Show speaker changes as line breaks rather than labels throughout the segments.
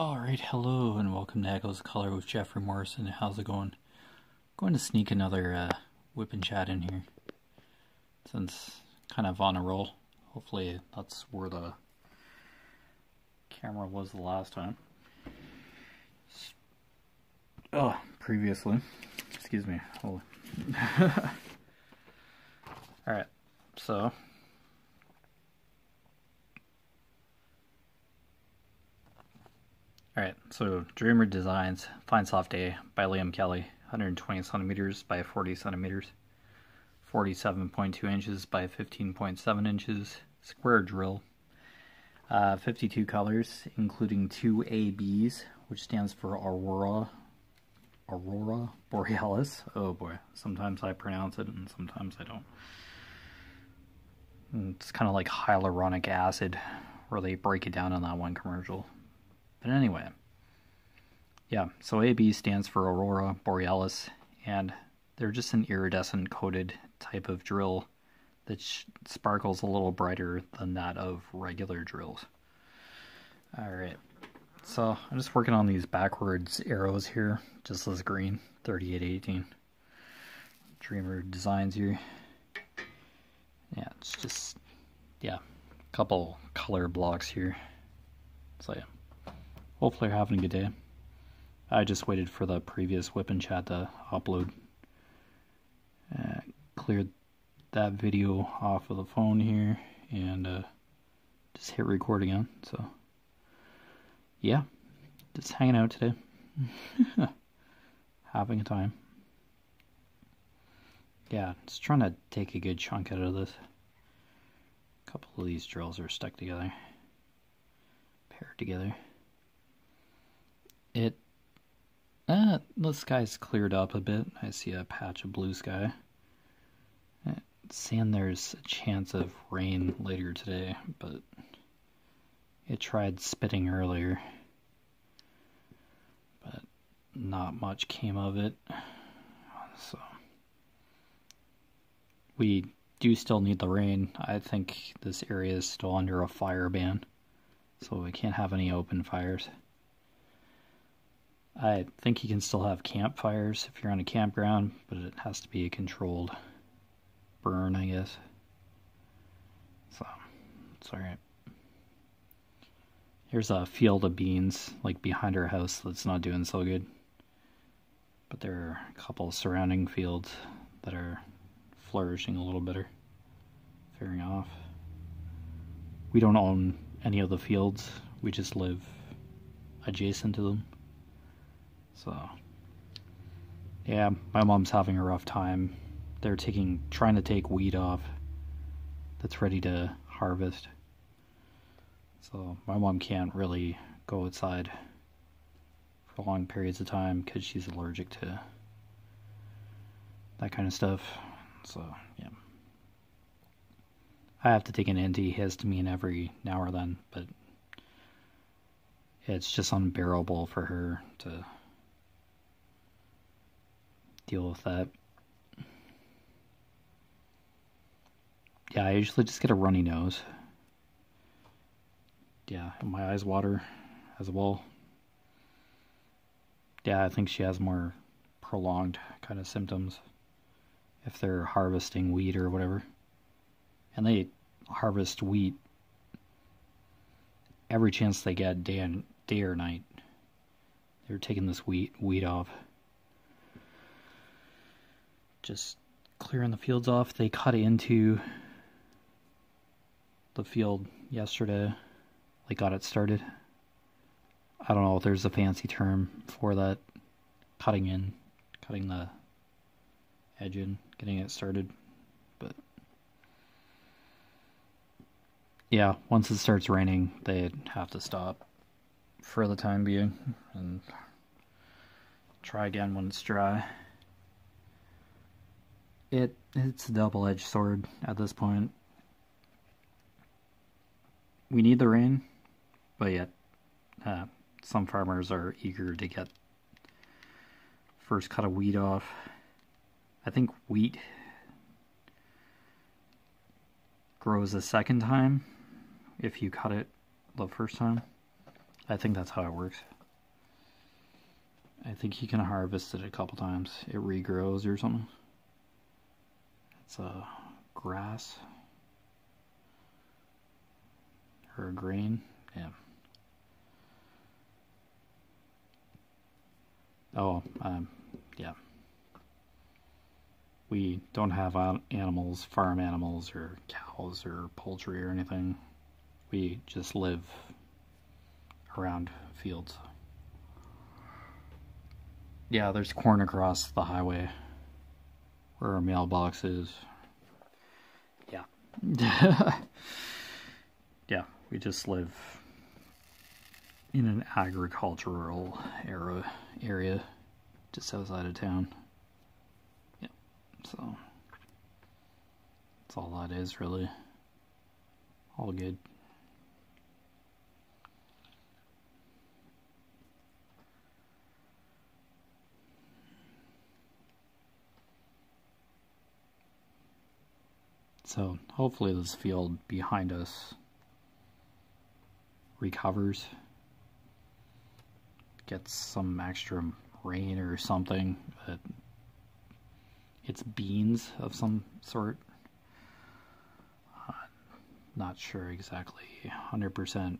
Alright, hello and welcome to Echoes of Color with Jefferey Morrison. How's it going? Going to sneak another whip and chat in here, since kind of on a roll. Hopefully that's where the camera was the last time. Previously. Excuse me. Alright, so Dreamer Designs, Fine Soft Day by Liam Kelly, 120 centimeters by 40 centimeters, 47.2 inches by 15.7 inches, square drill, 52 colors, including 2 ABs, which stands for Aurora Borealis. Oh boy, sometimes I pronounce it and sometimes I don't. It's kind of like hyaluronic acid, where they break it down in that one commercial. But anyway, yeah, so AB stands for Aurora Borealis, and they're just an iridescent coated type of drill that sparkles a little brighter than that of regular drills. Alright, so I'm just working on these backwards arrows here, just as green, 3818. Dreamer Designs here. Yeah, it's just, a couple color blocks here. So yeah. Hopefully you're having a good day. I just waited for the previous whip and chat to upload. Cleared that video off of the phone here and just hit record again. So yeah, just hanging out today. Having a time. Yeah, just trying to take a good chunk out of this. A couple of these drills are stuck together, paired together. The sky's cleared up a bit. I see a patch of blue sky. It's saying there's a chance of rain later today, but it tried spitting earlier, but not much came of it. So we do still need the rain. I think this area is still under a fire ban, so we can't have any open fires. I think you can still have campfires if you're on a campground, but it has to be a controlled burn, I guess. So, it's alright. Here's a field of beans, like behind our house, that's not doing so good. But there are a couple surrounding fields that are flourishing a little better. Faring off. We don't own any of the fields, we just live adjacent to them. So, yeah, my mom's having a rough time. They're trying to take weed off that's ready to harvest. So my mom can't really go outside for long periods of time because she's allergic to that kind of stuff. So, yeah. I have to take an antihistamine every now or then, but it's just unbearable for her to deal with that. Yeah, I usually just get a runny nose. Yeah, and my eyes water as well. Yeah, I think she has more prolonged kind of symptoms if they're harvesting wheat or whatever. And they harvest wheat every chance they get, day or night. They're taking this wheat off. Just clearing the fields off. They cut into the field yesterday. They got it started. I don't know if there's a fancy term for that. Cutting the edge in, getting it started. But yeah, once it starts raining, they have to stop for the time being and try again when it's dry. It's a double-edged sword at this point. We need the rain, but yet some farmers are eager to get first cut of wheat off. I think wheat grows a second time if you cut it the first time. I think that's how it works. I think you can harvest it a couple times. It regrows or something. It's a grass or a grain. Yeah. Oh, yeah. We don't have animals, farm animals, or cows, or poultry, or anything. We just live around fields. Yeah, there's corn across the highway where our mailbox is. Yeah. Yeah, we just live in an agricultural area just outside of town. Yeah, so that's all that is, really. All good. So hopefully this field behind us recovers, gets some extra rain or something. It's beans of some sort. Not sure exactly 100%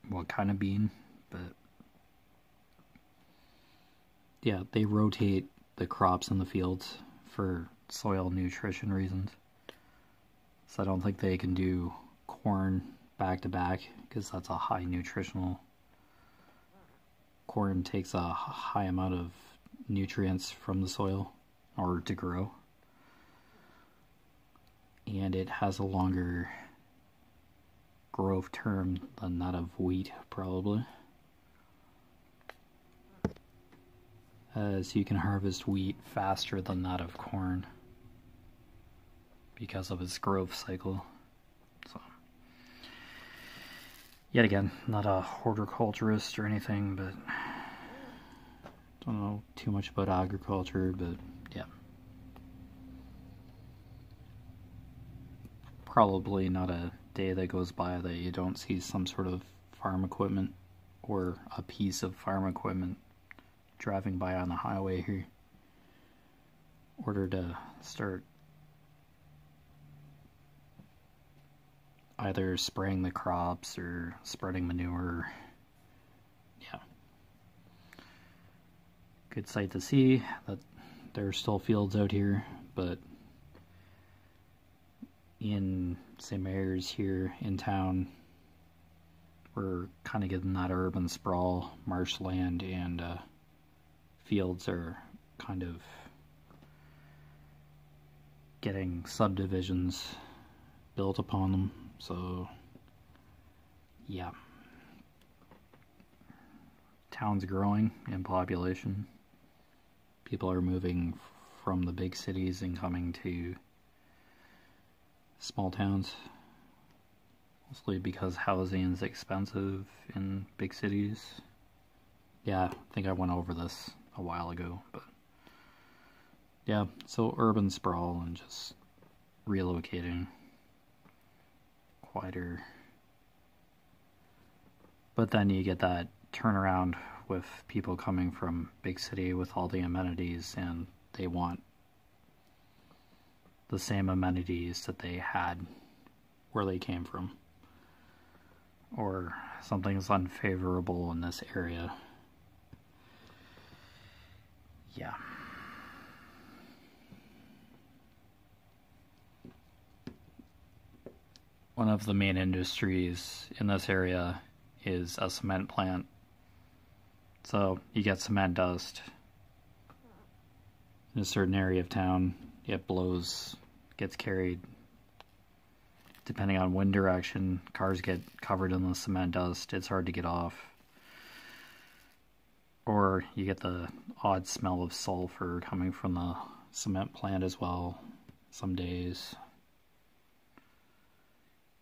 what kind of bean, but yeah, they rotate the crops in the fields for soil nutrition reasons. So I don't think they can do corn back to back because that's a high nutritional. Corn takes a high amount of nutrients from the soil in order to grow. And it has a longer growth term than that of wheat, probably. So you can harvest wheat faster than that of corn because of its growth cycle. So, yet again, not a horticulturist or anything, but don't know too much about agriculture, but yeah. Probably not a day that goes by that you don't see some sort of farm equipment or a piece of farm equipment driving by on the highway here in order to start either spraying the crops or spreading manure. Yeah. Good sight to see that there are still fields out here, but in St. Mary's here in town, we're kind of getting that urban sprawl. Marshland and fields are kind of getting subdivisions built upon them. So, yeah. Town's growing in population. People are moving from the big cities and coming to small towns. Mostly because housing is expensive in big cities. Yeah, I think I went over this a while ago, but yeah, so urban sprawl and just relocating. Quieter. But then you get that turnaround with people coming from big city with all the amenities, and they want the same amenities that they had where they came from. Or something's unfavorable in this area. Yeah. One of the main industries in this area is a cement plant. So you get cement dust in a certain area of town. It blows, gets carried. Depending on wind direction, cars get covered in the cement dust. It's hard to get off. Or you get the odd smell of sulfur coming from the cement plant as well, some days.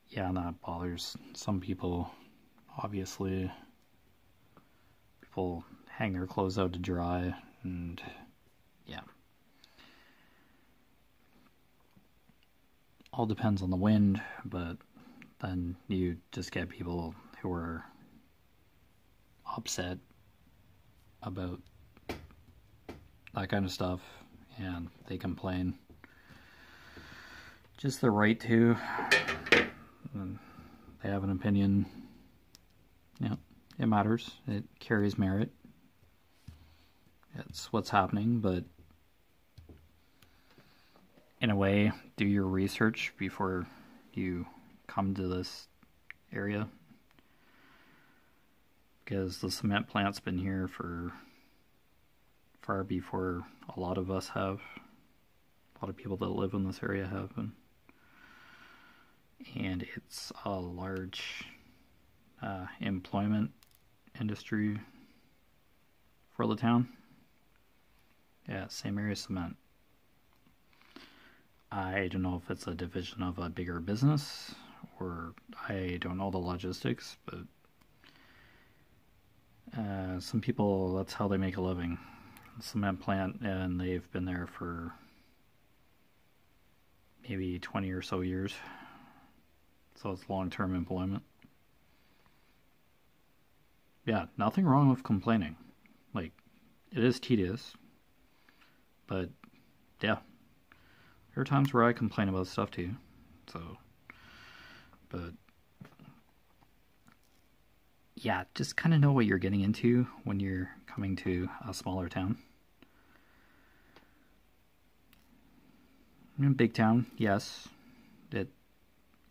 Yeah, and that bothers some people, obviously. People hang their clothes out to dry, and yeah. All depends on the wind, but then you just get people who are upset about that kind of stuff, and they complain. Just the right to. And they have an opinion. Yeah, it matters. It carries merit. It's what's happening, but in a way, do your research before you come to this area. Because the cement plant's been here for far before a lot of us have. A lot of people that live in this area have been. And it's a large employment industry for the town. Yeah, same area cement. I don't know if it's a division of a bigger business, or I don't know the logistics, but some people, that's how they make a living. Cement plant, and they've been there for maybe 20 or so years. So it's long-term employment. Yeah, nothing wrong with complaining. Like, it is tedious, but yeah, there are times where I complain about stuff too. So, but yeah, just kind of know what you're getting into when you're coming to a smaller town. In a big town, yes,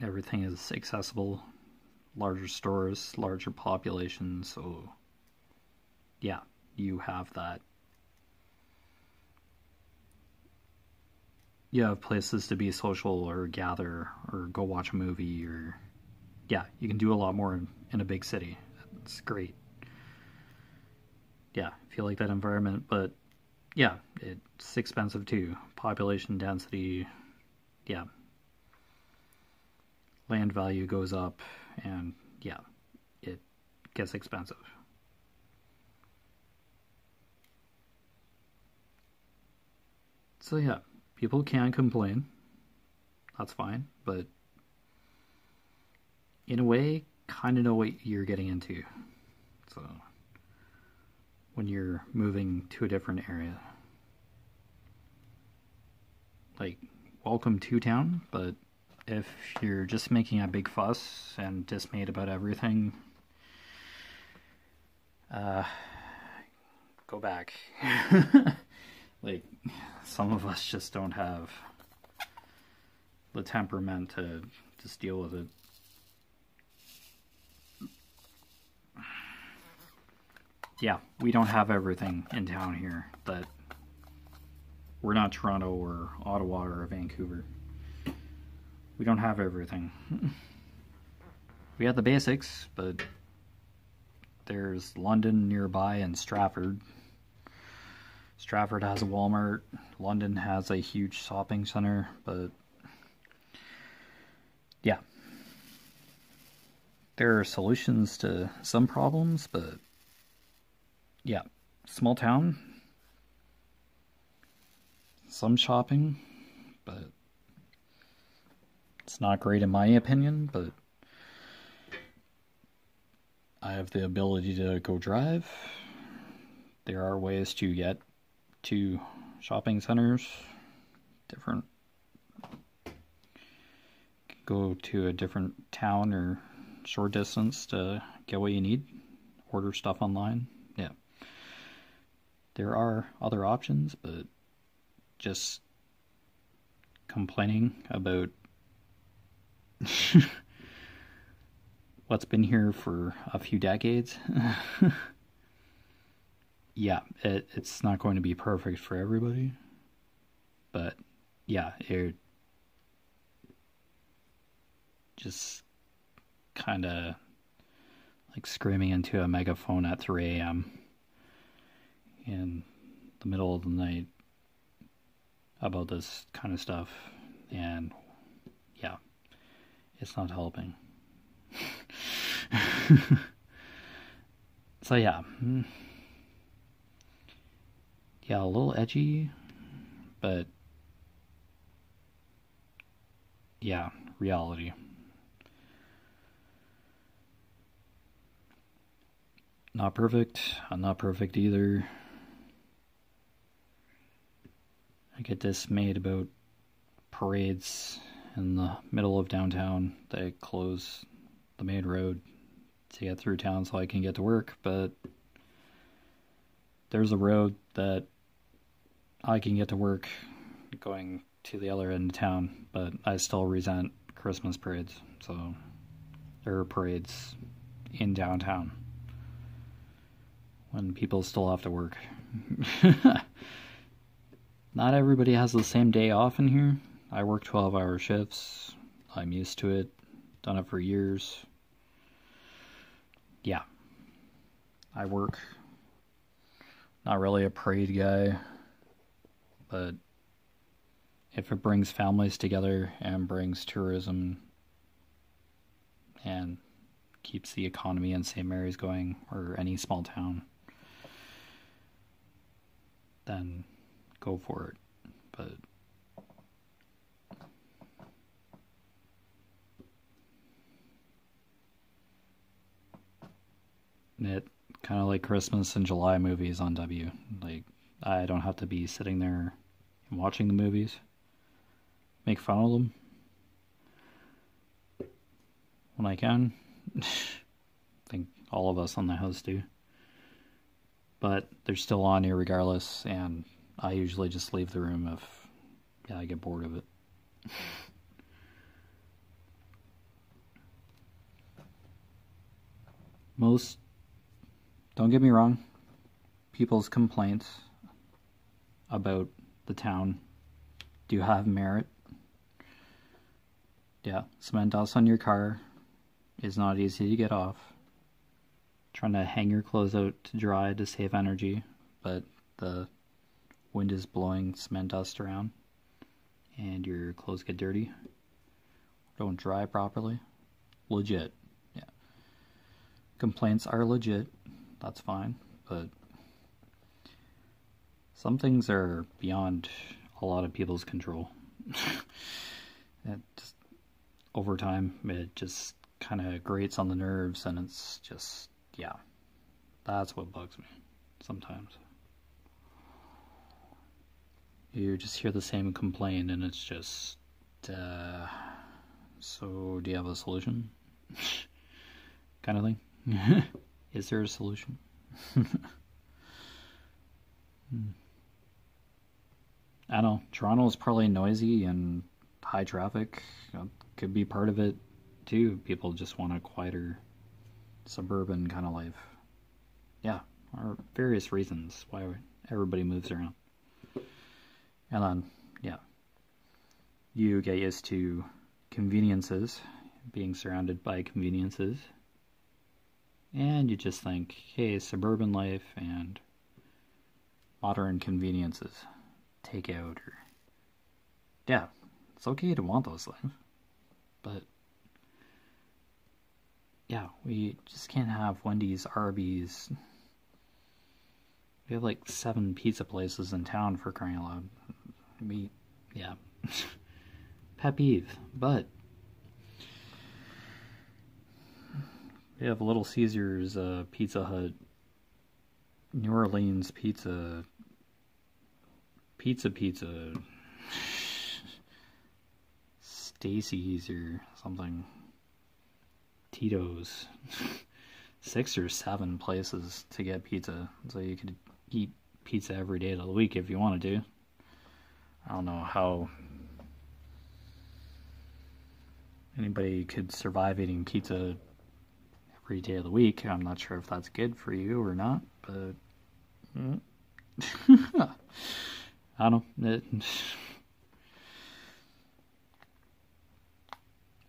everything is accessible, larger stores, larger population, so yeah, you have that. You have places to be social or gather or go watch a movie, or yeah, you can do a lot more in a big city. It's great. Yeah, I feel like that environment, but yeah, it's expensive too. Population density, yeah. Land value goes up, and yeah, it gets expensive. So yeah, people can complain. That's fine, but in a way, kind of know what you're getting into. So when you're moving to a different area, like, welcome to town, but if you're just making a big fuss and dismayed about everything, go back. Like, some of us just don't have the temperament to just deal with it. Yeah, we don't have everything in town here. That we're not Toronto or Ottawa or Vancouver. We don't have everything. We have the basics, but there's London nearby and Stratford. Stratford has a Walmart. London has a huge shopping center, but yeah. There are solutions to some problems, but yeah, small town, some shopping, but it's not great in my opinion, but I have the ability to go drive. There are ways to get to shopping centers, go to a different town or short distance to get what you need, order stuff online. Yeah. There are other options, but just complaining about what's been here for a few decades. Yeah, it's not going to be perfect for everybody, but yeah, it just kind of like screaming into a megaphone at 3 a.m. in the middle of the night about this kind of stuff, and yeah, it's not helping. So yeah, a little edgy, but yeah, reality. Not perfect. I'm not perfect either. I get dismayed about parades in the middle of downtown. They close the main road to get through town so I can get to work, but there's a road that I can get to work going to the other end of town, but I still resent Christmas parades. So there are parades in downtown when people still have to work. Not everybody has the same day off in here. I work 12-hour shifts. I'm used to it. Done it for years. Yeah. I work. Not really a parade guy, but if it brings families together and brings tourism and keeps the economy in St. Mary's going, or any small town, then go for it. But it kind of like Christmas in July movies on W. Like, I don't have to be sitting there and watching the movies, make fun of them when I can. I think all of us on the house do. But they're still on here regardless, and I usually just leave the room if I get bored of it. Don't get me wrong, people's complaints about the town do have merit. Yeah, cement dust on your car is not easy to get off. Trying to hang your clothes out to dry to save energy, but the wind is blowing cement dust around and your clothes get dirty, don't dry properly. Legit. Yeah, complaints are legit. That's fine, but some things are beyond a lot of people's control. It just, over time, it just kind of grates on the nerves, and it's just, yeah, that's what bugs me sometimes. You just hear the same complaint, and it's just, so do you have a solution? Kind of thing. Is there a solution? I don't know. Toronto is probably noisy and high traffic. Could be part of it too. People just want a quieter suburban kind of life. Yeah, or various reasons why everybody moves around. And then, yeah, you get used to conveniences, being surrounded by conveniences. And you just think, hey, suburban life and modern conveniences, takeout, or yeah, it's okay to want those things, but yeah, we just can't have Wendy's, Arby's. We have like 7 pizza places in town, for crying out loud. Yeah, pet peeve, but we have Little Caesars, Pizza Hut, New Orleans Pizza, Stacy's or something, Tito's. 6 or 7 places to get pizza, so you could eat pizza every day of the week if you wanted to. I don't know how anybody could survive eating pizza every day of the week. I'm not sure if that's good for you or not, but I don't know. I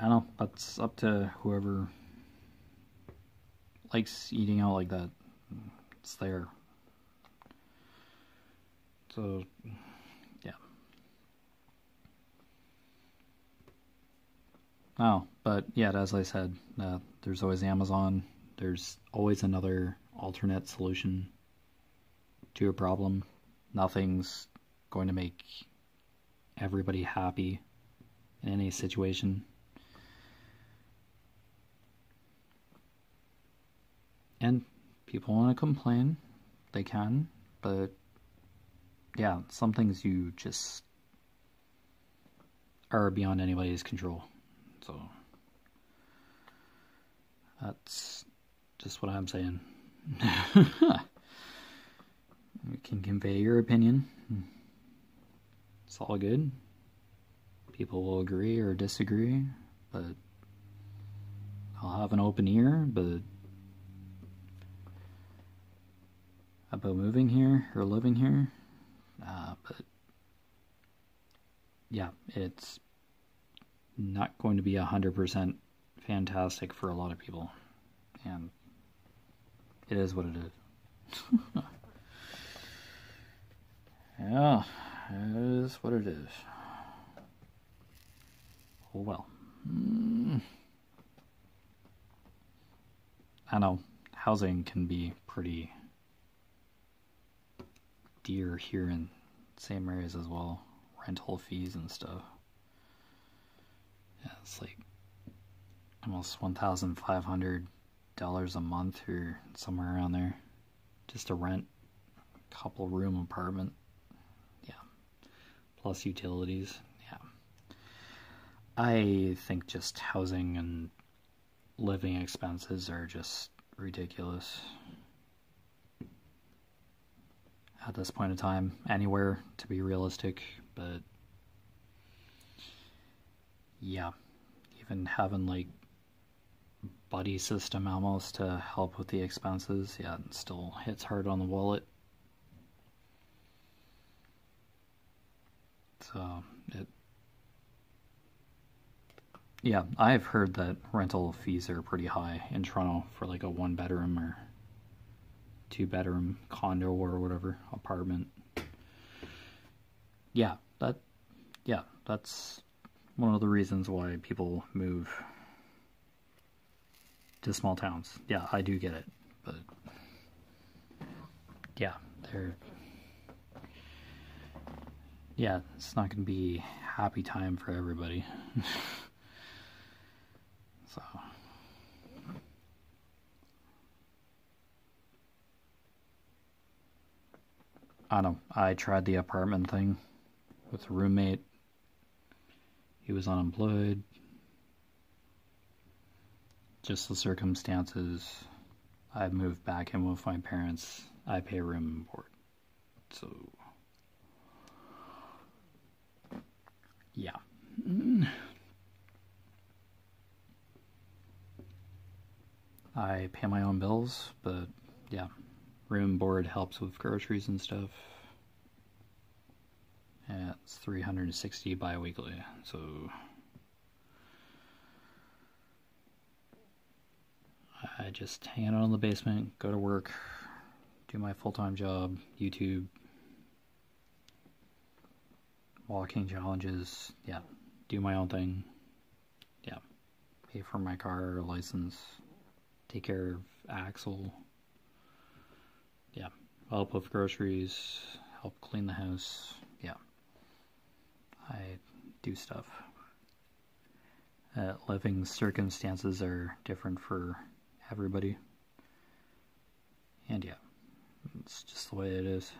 don't know. That's up to whoever likes eating out like that. It's there. So, yeah. Oh, but yeah, as I said, there's always Amazon. There's always another alternate solution to a problem. Nothing's going to make everybody happy in any situation. And people want to complain, they can, but yeah, some things you just are beyond anybody's control. So that's just what I'm saying. You can convey your opinion. It's all good. People will agree or disagree, but I'll have an open ear. But about moving here or living here, but yeah, it's not going to be 100% fantastic for a lot of people, and it is what it is. Yeah, it is what it is. Oh well. I know, housing can be pretty dear here in same areas as well. Rental fees and stuff. Yeah, it's like almost $1,500 a month or somewhere around there just to rent a couple room apartment. Yeah, plus utilities. Yeah, I think just housing and living expenses are just ridiculous at this point in time, anywhere, to be realistic. But yeah, even having like buddy system almost to help with the expenses, yeah, it still hits hard on the wallet. So yeah, I've heard that rental fees are pretty high in Toronto for like a 1-bedroom or 2-bedroom condo or whatever apartment. Yeah, that's one of the reasons why people move to small towns. Yeah, I do get it, but yeah, it's not going to be happy time for everybody. So I don't know. I tried the apartment thing with a roommate. He was unemployed. Just the circumstances. I moved back in with my parents. I pay room and board. So yeah. I pay my own bills, but yeah, room and board helps with groceries and stuff. Yeah, it's $360 bi-weekly, so I just hang out in the basement, go to work, do my full-time job, YouTube, walking challenges, yeah, do my own thing, yeah, pay for my car license, take care of Axel, yeah, help with groceries, help clean the house, yeah, I do stuff. Living circumstances are different for everybody, and yeah, it's just the way it is.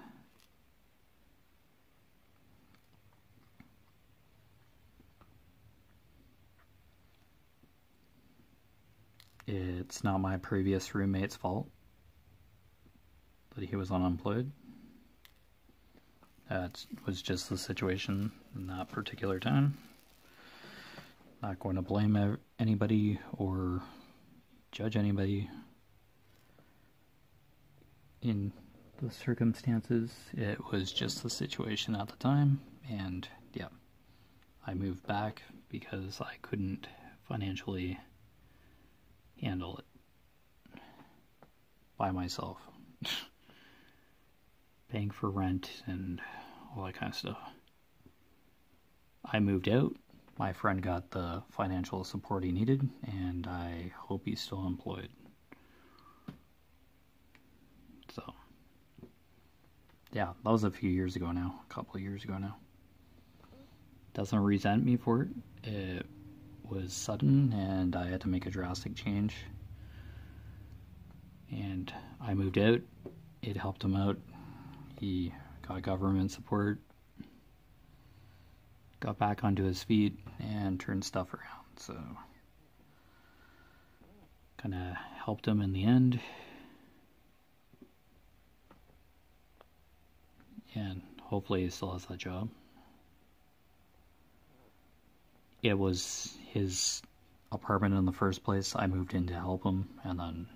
It's not my previous roommate's fault that he was unemployed. That was just the situation in that particular time. Not going to blame anybody or judge anybody in the circumstances. It was just the situation at the time, and yeah, I moved back because I couldn't financially handle it by myself. Paying for rent and all that kind of stuff. I moved out. My friend got the financial support he needed, and I hope he's still employed. So, yeah, that was a few years ago now, a couple of years ago now. Doesn't resent me for it. It was sudden, and I had to make a drastic change. And I moved out. It helped him out. He got government support, got back onto his feet, and turned stuff around. So, kind of helped him in the end. And hopefully he still has that job. It was his apartment in the first place. I moved in to help him, and then,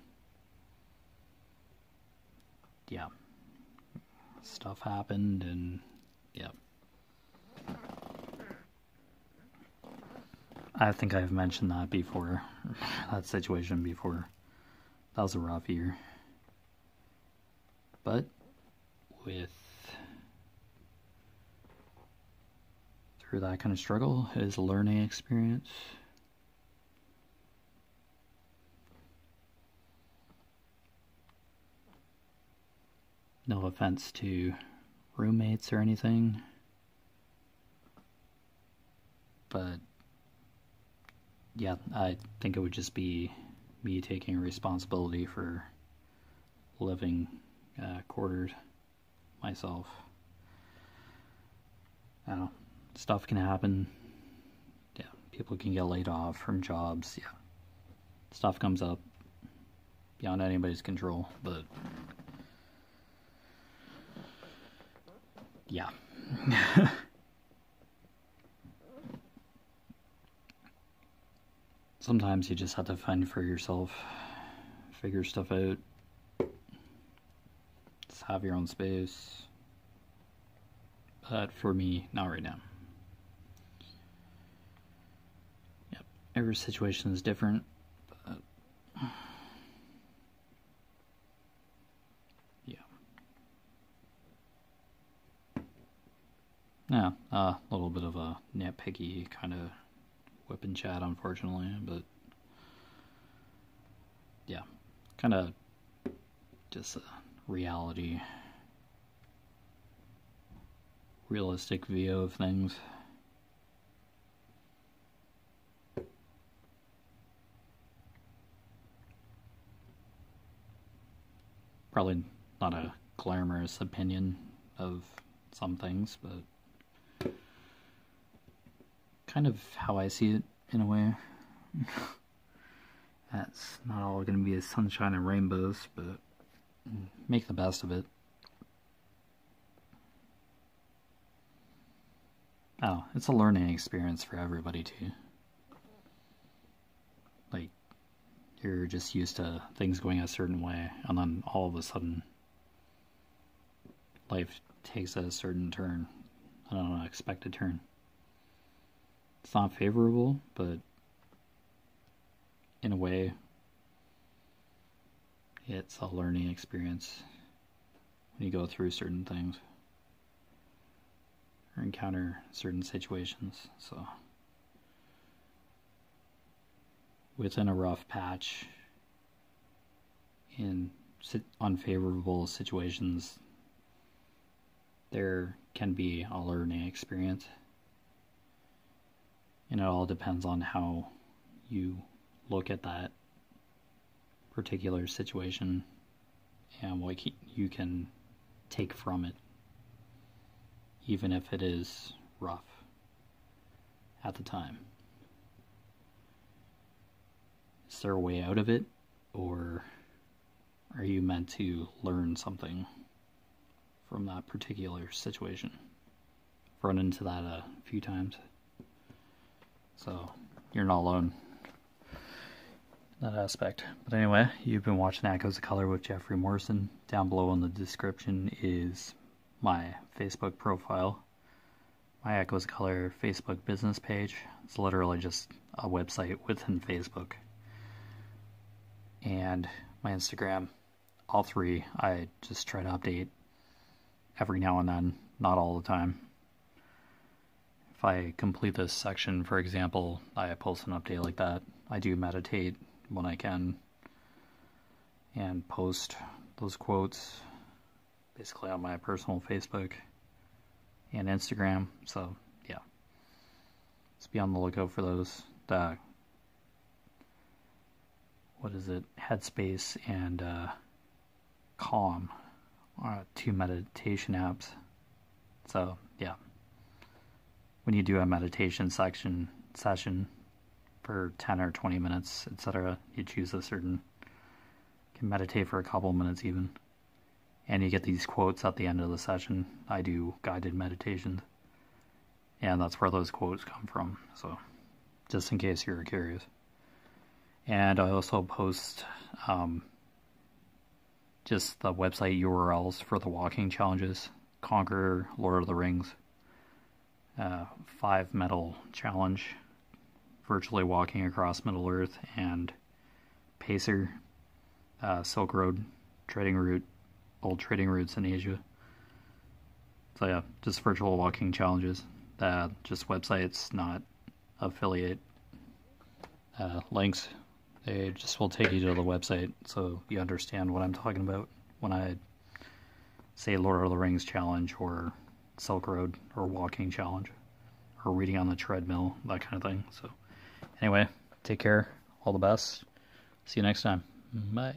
yeah, stuff happened, and yeah. I think I've mentioned that before, that situation before. That was a rough year. But through that kind of struggle is a learning experience. No offense to roommates or anything, but yeah, I think it would just be me taking responsibility for living quartered myself. I don't know, stuff can happen. Yeah, people can get laid off from jobs. Yeah, stuff comes up beyond anybody's control, but yeah. Sometimes you just have to fend for yourself, figure stuff out, just have your own space. But for me, not right now. Yep, every situation is different, but yeah. Yeah, a little bit of a nitpicky kind of WIP and chat, unfortunately, but yeah, kind of just a realistic view of things. Probably not a glamorous opinion of some things, but kind of how I see it in a way. That's not all going to be sunshine and rainbows, but make the best of it. Oh, it's a learning experience for everybody too. Like, you're just used to things going a certain way, and then all of a sudden life takes a certain turn, an unexpected turn. It's not favorable, but in a way, it's a learning experience when you go through certain things or encounter certain situations. So, within a rough patch, in unfavorable situations, there can be a learning experience. And it all depends on how you look at that particular situation and what you can take from it, even if it is rough at the time. Is there a way out of it, or are you meant to learn something from that particular situation? I've run into that a few times. So, you're not alone in that aspect. But anyway, you've been watching Echoes of Color with Jeffery Morrison. Down below in the description is my Facebook profile. My Echoes of Color Facebook business page. It's literally just a website within Facebook. And my Instagram. All three I just try to update every now and then, not all the time. If I complete this section, for example, I post an update like that. I do meditate when I can and post those quotes basically on my personal Facebook and Instagram. So, yeah. Just be on the lookout for those. Headspace and Calm are two meditation apps So yeah, when you do a meditation session for 10 or 20 minutes, etc., you choose a certain, you can meditate for a couple minutes even, and you get these quotes at the end of the session. I do guided meditations, and that's where those quotes come from, so just in case you're curious. And I also post just the website URLs for the walking challenges: Conquer, Lord of the Rings, 5 Metal Challenge, virtually walking across Middle Earth, and Pacer, Silk Road, trading route, old trading routes in Asia. So yeah, just virtual walking challenges. Just websites, not affiliate links. They just will take you to the website, so you understand what I'm talking about when I say Lord of the Rings challenge, or Silk Road, or walking challenge, or reading on the treadmill, that kind of thing. So anyway, take care, all the best, see you next time, bye.